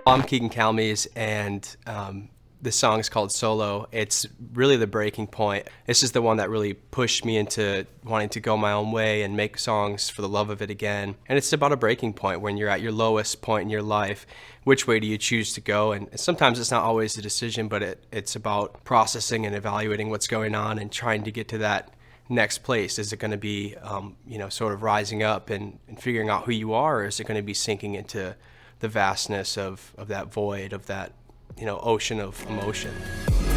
I'm Keegan Calmes, and this song is called SoLow. It's really the breaking point. This is the one that really pushed me into wanting to go my own way and make songs for the love of it again. And it's about a breaking point when you're at your lowest point in your life. Which way do you choose to go? And sometimes it's not always a decision, but it's about processing and evaluating what's going on and trying to get to that next place. Is it going to be, sort of rising up and figuring out who you are, or is it going to be sinking into the vastness of that void, of that, ocean of emotion?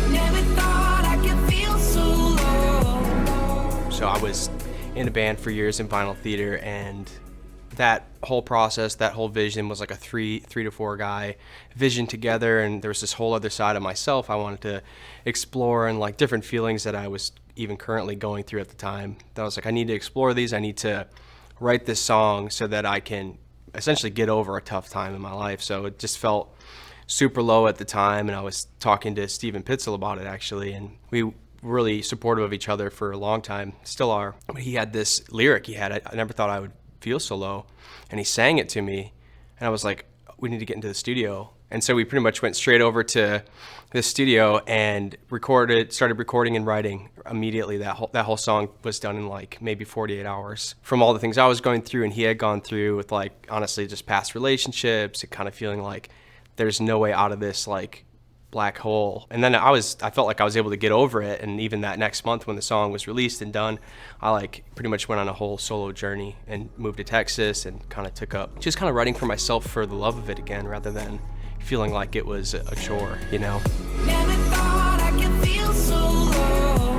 Never thought I could feel so low. So I was in a band for years in vinyl theater, and that whole process, that whole vision was like a three to four guy vision together, and there was this whole other side of myself I wanted to explore, and like different feelings that I was even currently going through at the time. That I was like, I need to explore these. I need to write this song so that I can essentially get over a tough time in my life. So it just felt super low at the time, and I was talking to Pitzl about it actually, and we were really supportive of each other for a long time, still are. But he had this lyric I never thought I would feel so low, and he sang it to me, and I was like, we need to get into the studio. And so we pretty much went straight over to the studio and started recording and writing immediately. That whole song was done in like maybe 48 hours from all the things I was going through and he had gone through with, like, honestly, just past relationships and kind of feeling like there's no way out of this like black hole. And then I felt like I was able to get over it. And even that next month when the song was released and done, I like pretty much went on a whole solo journey and moved to Texas and kind of took up just kind of writing for myself for the love of it again, rather than feeling like it was a chore, Never thought I could feel so low.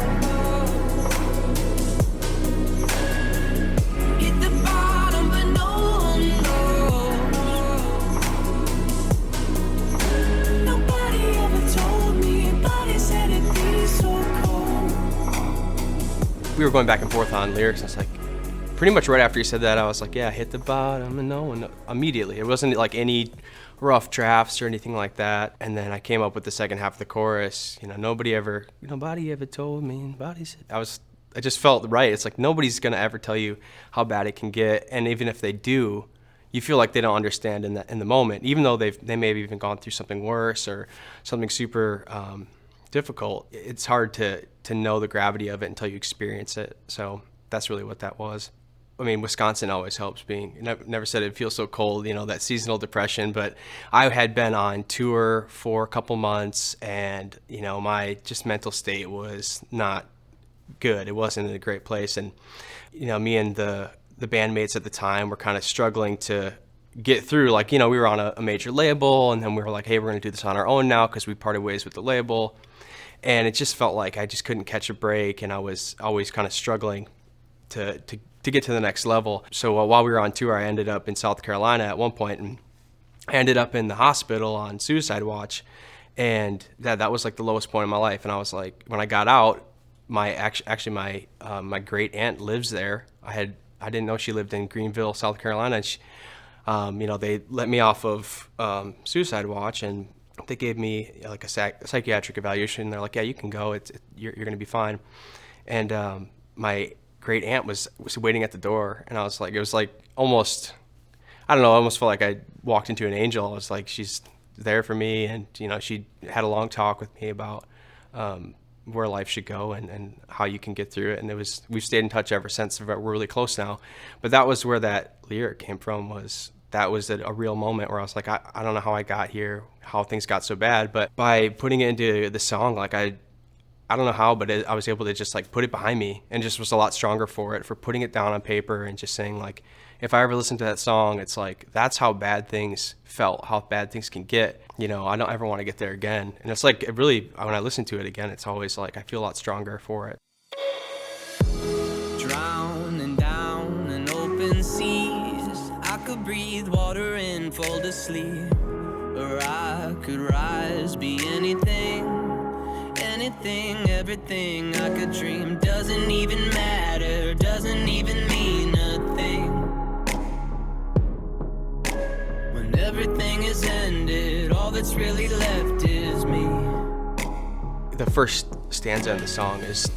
Hit the bottom, but no one knows. Nobody ever told me, nobody said it'd be so cold. We were going back and forth on lyrics, and it's like, pretty much right after he said that, I was like, yeah, hit the bottom and no one, immediately. It wasn't like any rough drafts or anything like that. And then I came up with the second half of the chorus. Nobody ever told me. Nobody said. I just felt right. It's like nobody's gonna ever tell you how bad it can get, and even if they do, you feel like they don't understand in the moment, even though they may have even gone through something worse or something super difficult. It's hard to know the gravity of it until you experience it. So that's really what that was. I mean, Wisconsin always helps never said it feels so cold, that seasonal depression, but I had been on tour for a couple months, and, my just mental state was not good. It wasn't in a great place. And, me and the bandmates at the time were kind of struggling to get through. Like, we were on a major label, and then we were like, hey, we're going to do this on our own now because we parted ways with the label. And it just felt like I just couldn't catch a break, and I was always kind of struggling to get to the next level. So while we were on tour, I ended up in South Carolina at one point, and I ended up in the hospital on suicide watch. And that was like the lowest point in my life. And I was like, when I got out, my great aunt lives there. I didn't know she lived in Greenville, South Carolina. And she, they let me off of suicide watch, and they gave me like a psychiatric evaluation. They're like, yeah, you can go. You're going to be fine. And my great aunt was waiting at the door, and I was like, it was like almost, I don't know, I almost felt like I walked into an angel. I was like, she's there for me, and she had a long talk with me about where life should go and how you can get through it. And we've stayed in touch ever since. We're really close now. But that was where that lyric came from. That was a real moment where I was like, I don't know how I got here, how things got so bad, but by putting it into the song, like I don't know how, but I was able to just like put it behind me, and just was a lot stronger for putting it down on paper and just saying, like, if I ever listen to that song, it's like, that's how bad things felt, how bad things can get. I don't ever want to get there again. And it's like, it really, when I listen to it again, it's always like, I feel a lot stronger for it. Drowning down in open seas, I could breathe water and fall to sleep, or I could rise, be anything. Anything, everything I could dream. Doesn't even matter, doesn't even mean a thing. When everything is ended, all that's really left is me. The first stanza of the song is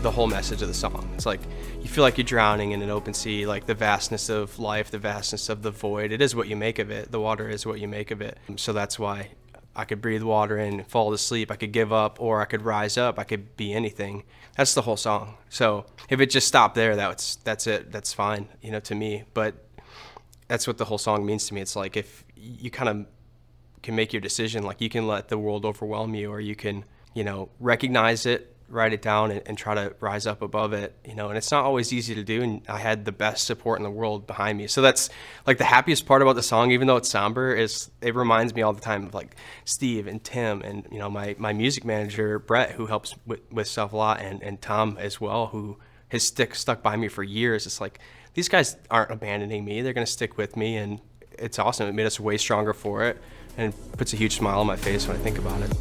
the whole message of the song. It's like you feel like you're drowning in an open sea, like the vastness of life, the vastness of the void. It is what you make of it. The water is what you make of it. So that's why I could breathe water in, fall asleep, I could give up, or I could rise up, I could be anything. That's the whole song. So if it just stopped there, that's it, that's fine, you know, to me. But that's what the whole song means to me. It's like if you kind of can make your decision, like you can let the world overwhelm you, or you can, you know, recognize it, write it down, and try to rise up above it, you know. And it's not always easy to do, and I had the best support in the world behind me. So that's like the happiest part about the song, even though it's somber, is it reminds me all the time of like Steve and Tim and, you know, my music manager Brett, who helps with stuff a lot, and Tom as well, who has stuck by me for years. It's like these guys aren't abandoning me, they're gonna stick with me, and it's awesome. It made us way stronger for it, and it puts a huge smile on my face when I think about it.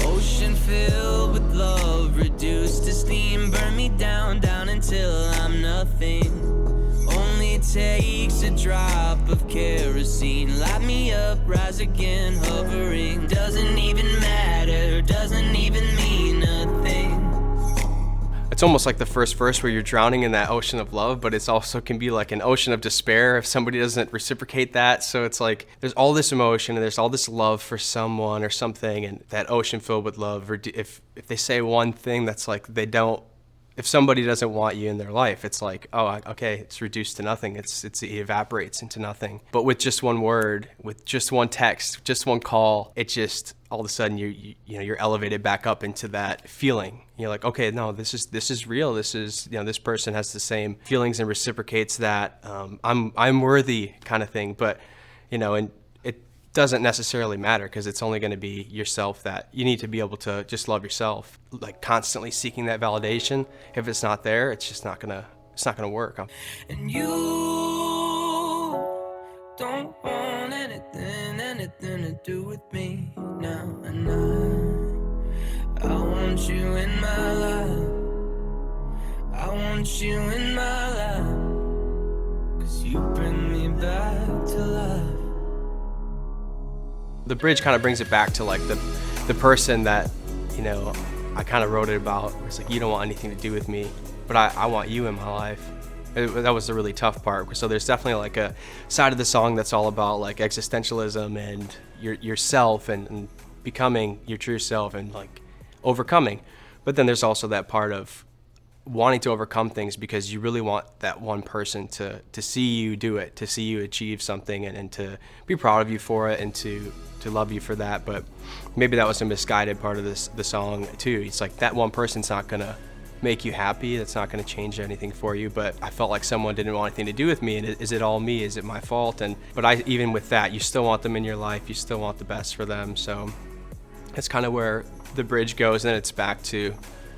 Ocean filled with love, reduced to steam, burn me down, down until I'm nothing. Only takes a drop of kerosene, light me up, rise again, hovering. Doesn't even matter, doesn't even mean a thing. It's almost like the first verse where you're drowning in that ocean of love, but it's also can be like an ocean of despair if somebody doesn't reciprocate that. So it's like there's all this emotion and there's all this love for someone or something, and that ocean filled with love. Or if they say one thing that's like they don't, if somebody doesn't want you in their life, it's like, oh, okay, it's reduced to nothing. It evaporates into nothing. But with just one word, with just one text, just one call, it just all of a sudden you're elevated back up into that feeling. You're like, okay, no, this is real. This is, you know, this person has the same feelings and reciprocates that. I'm worthy kind of thing. But, you know, and it doesn't necessarily matter because it's only going to be yourself. That you need to be able to just love yourself, like constantly seeking that validation. If it's not there, it's just not gonna work. And you don't want anything to do with me now, and I want you in my life. I want you in my life, 'cause you bring me back to life. The bridge kind of brings it back to like the person that, you know, I kind of wrote it about. It's like, you don't want anything to do with me, but I want you in my life. That was the really tough part. So there's definitely like a side of the song that's all about like existentialism and yourself and becoming your true self and like overcoming. But then there's also that part of wanting to overcome things because you really want that one person to see you do it, to see you achieve something, and to be proud of you for it, and to love you for that. But maybe that was a misguided part of the song too. It's like that one person's not gonna make you happy, that's not gonna change anything for you, but I felt like someone didn't want anything to do with me, and is it all me? Is it my fault? But even with that, you still want them in your life, you still want the best for them. So that's kind of where the bridge goes, and then it's back to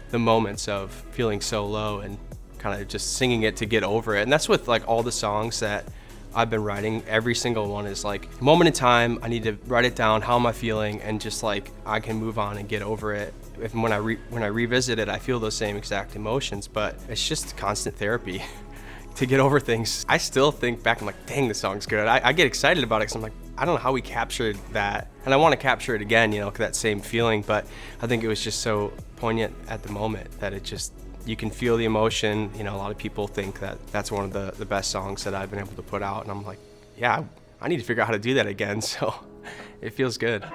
the moments of feeling so low and kind of just singing it to get over it. And that's with like all the songs that I've been writing. Every single one is like moment in time. I need to write it down. How am I feeling? And just like I can move on and get over it. When I revisit it, I feel those same exact emotions. But it's just constant therapy to get over things. I still think back. I'm like, dang, this song's good. I get excited about it because I'm like, I don't know how we captured that, and I want to capture it again. You know, that same feeling. But I think it was just so poignant at the moment that it just, you can feel the emotion. You know, a lot of people think that that's one of the best songs that I've been able to put out, and I'm like, yeah, I need to figure out how to do that again. So it feels good.